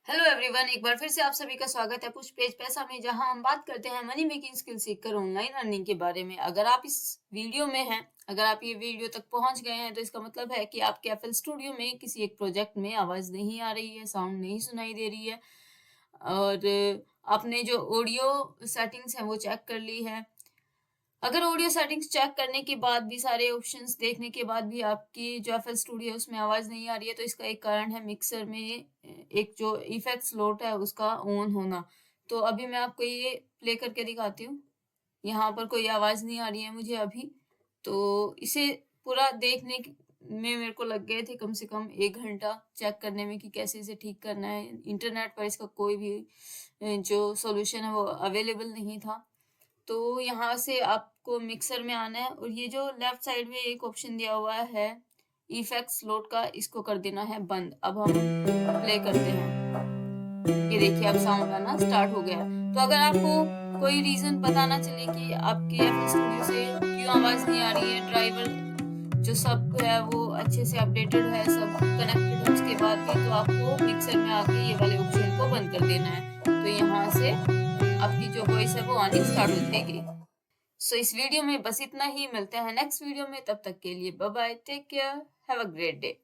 Hello everyone, एक बार फिर से आप सभी का स्वागत है पुश पेज पैसा में, जहां हम बात करते हैं मनी मेकिंग स्किल सीखकर ऑनलाइन अर्निंग के बारे में। अगर आप इस वीडियो में हैं, अगर आप ये वीडियो तक पहुंच गए हैं, तो इसका मतलब है कि आपके एफएल स्टूडियो में किसी एक प्रोजेक्ट में आवाज नहीं आ रही है, साउंड नहीं सुनाई दे रही है, और आपने जो ऑडियो सेटिंग्स हैं वो चेक कर ली है। अगर ऑडियो सेटिंग्स चेक करने के बाद भी, सारे ऑप्शंस देखने के बाद भी आपकी जो एफएल स्टूडियो है उसमें आवाज़ नहीं आ रही है, तो इसका एक कारण है मिक्सर में एक जो इफेक्ट स्लॉट है उसका ऑन होना। तो अभी मैं आपको ये प्ले करके दिखाती हूँ। यहाँ पर कोई आवाज़ नहीं आ रही है मुझे अभी। तो इसे पूरा में मेरे को लग गए थे कम से कम 1 घंटा चेक करने में कि कैसे इसे ठीक करना है। इंटरनेट पर इसका कोई भी जो सॉल्यूशन है वो अवेलेबल नहीं था। तो यहाँ से आपको मिक्सर में आना है और ये जो लेफ्ट साइड में एक ऑप्शन दिया हुआ है इफेक्ट स्लॉट का, इसको कर देना है बंद। अब हम प्ले करते हैं। ये देखिए, अब साउंड आना स्टार्ट हो गया है। तो अगर आपको कोई रीजन पता ना चले कि आपके एफएल स्टूडियो से क्यों आवाज नहीं आ रही है, ड्राइवर जो सब है वो अच्छे से अपडेटेड है, सब कनेक्टेड है, उसके बाद भी तो आपको मिक्सर में आके ये वाले ऑप्शन को बंद कर देना है। तो यहाँ से आपकी जो वॉइस है वो आनी स्टार्ट हो जाएगी। सो इस वीडियो में बस इतना ही। मिलते हैं नेक्स्ट वीडियो में, तब तक के लिए bye bye, take care, have a great day.